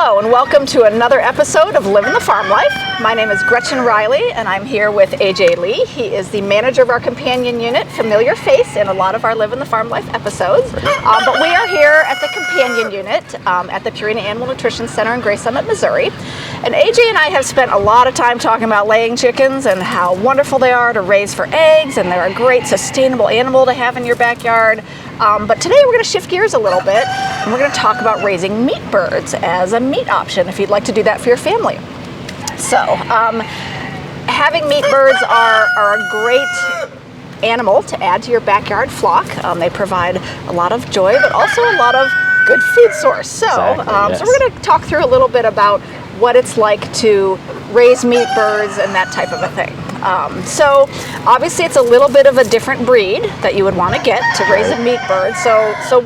Hello and welcome to another episode of Livin the Farm Life. My name is Gretchen Riley and I'm here with A.J. Lee. He is the manager of our companion unit, familiar face in a lot of our Livin the Farm Life episodes. But we are here at the companion unit at the Purina Animal Nutrition Center in Gray Summit, Missouri. And A.J. and I have spent a lot of time talking about laying chickens and how wonderful they are to raise for eggs, and they're a great sustainable animal to have in your backyard. But today we're going to shift gears a little bit and we're going to talk about raising meat birds as a meat option if you'd like to do that for your family. So having meat birds are a great animal to add to your backyard flock. They provide a lot of joy but also a lot of good food source. So, Yes. So we're going to talk through a little bit about what it's like to raise meat birds and that type of a thing. So obviously it's a little bit of a different breed that you would want to get to raise a meat bird. So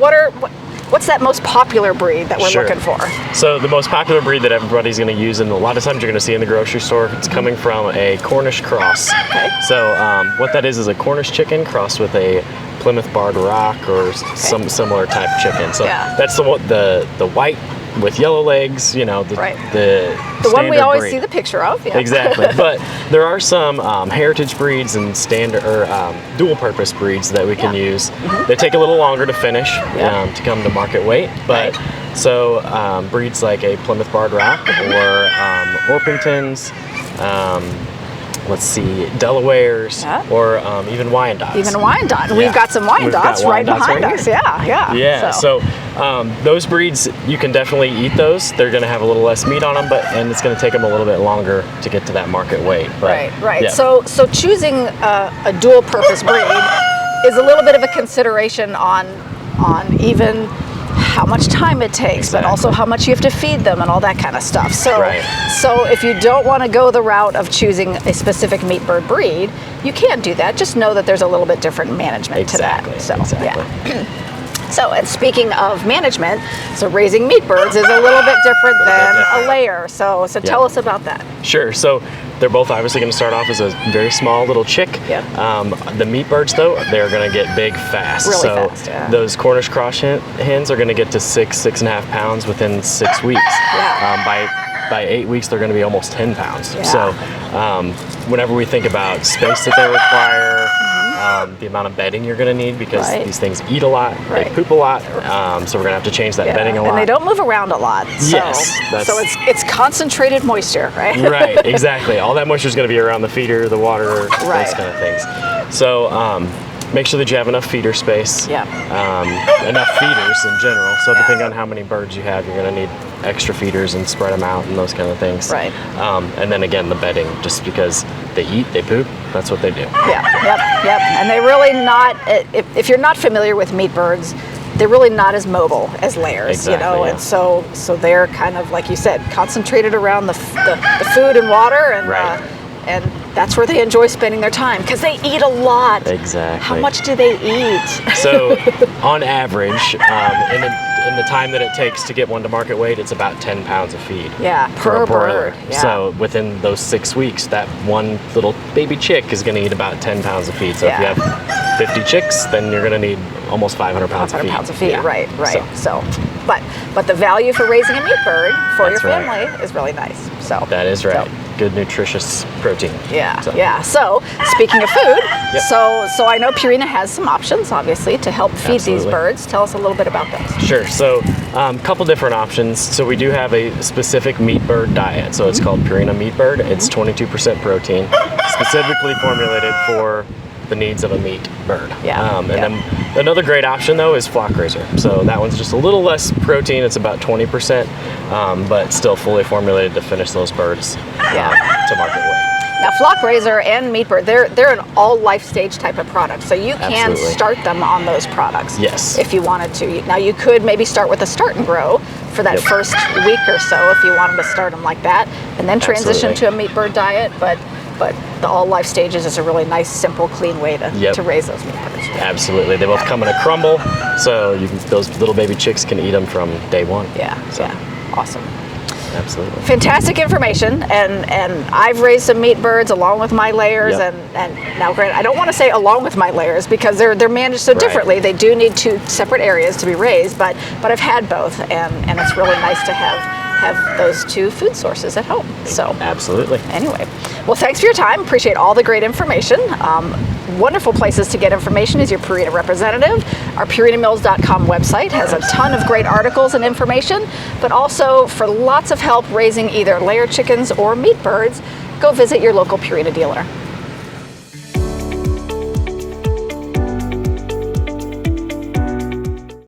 what's that most popular breed that we're looking for? So the most popular breed that everybody's going to use, and a lot of times you're going to see in the grocery store, it's coming from a Cornish cross. Okay. So what that is a Cornish chicken crossed with a Plymouth Barred Rock or some similar type of chicken. So that's the white with yellow legs, you know, the one we always breed. see the picture of. Yeah. Exactly. But there are some heritage breeds and standard or dual purpose breeds that we can use. They take a little longer to finish to come to market weight, but so breeds like a Plymouth Barred Rock or Orpingtons, let's see, Delawares, or even Wyandottes. Even Wyandotte. We've got some Wyandottes right behind us. Yeah. So those breeds, you can definitely eat those. They're going to have a little less meat on them, and it's going to take them a little bit longer to get to that market weight. But, right. Yeah. So choosing a dual purpose breed is a little bit of a consideration on even how much time it takes, but also how much you have to feed them and all that kind of stuff. So if you don't want to go the route of choosing a specific meat bird breed, you can do that. Just know that there's a little bit different management to that. So, So, and speaking of management, so raising meat birds is a little bit different than a layer. So tell us about that. Sure. So they're both obviously going to start off as a very small little chick. The meat birds, though, they're going to get big fast. Really fast, yeah. Those Cornish cross hens are going to get to 6.5 pounds within 6 weeks. By 8 weeks, they're going to be almost 10 pounds. So whenever we think about space that they require, the amount of bedding you're going to need, because these things eat a lot, they poop a lot, so we're going to have to change that bedding a lot. And they don't move around a lot. So, so it's concentrated moisture, right? Right, exactly. All that moisture is going to be around the feeder, the water, those kind of things. So make sure that you have enough feeder space, enough feeders in general. So depending on how many birds you have, you're going to need extra feeders and spread them out and those kind of things. Right. And then again, the bedding, just because they eat, they poop, that's what they do. Yep. And they're really not, if you're not familiar with meat birds, they're really not as mobile as layers, you know, and so they're kind of, like you said, concentrated around the food and water, and that's where they enjoy spending their time, because they eat a lot. Exactly. How much do they eat? So on average, in the time that it takes to get one to market weight, it's about 10 pounds of feed per broiler. bird. So within those 6 weeks, that one little baby chick is going to eat about 10 pounds of feed. So if you have 50 chicks, then you're going to need almost 500 pounds of feed. Right. So, but the value for raising a meat bird for your family is really nice. So that is right. Good nutritious protein. So speaking of food, so I know Purina has some options, obviously, to help feed these birds. Tell us a little bit about those. Sure. So a couple different options. So we do have a specific meat bird diet. So it's called Purina Meat Bird. It's 22% protein, specifically formulated for the needs of a meat bird. And then another great option, though, is Flock Raiser. So that one's just a little less protein. It's about 20%, but still fully formulated to finish those birds to market weight. Now, Flock Raiser and Meat Bird, they're an all life stage type of product, so you can start them on those products if you wanted to. Now, you could maybe start with a start and grow for that first week or so if you wanted to start them like that, and then transition to a Meat Bird diet, but the all life stages is a really nice, simple, clean way to raise those meat birds. Absolutely. They both come in a crumble, so those little baby chicks can eat them from day one. Awesome. Absolutely. Fantastic information, and I've raised some meat birds along with my layers, and now granted, I don't want to say along with my layers because they're managed so differently. They do need two separate areas to be raised, but I've had both, and it's really nice to have have those two food sources at home. So Absolutely. anyway, well, thanks for your time. Appreciate all the great information. Wonderful places to get information is your Purina representative. Our PurinaMills.com website has a ton of great articles and information, but also for lots of help raising either layer chickens or meat birds, go visit your local Purina dealer.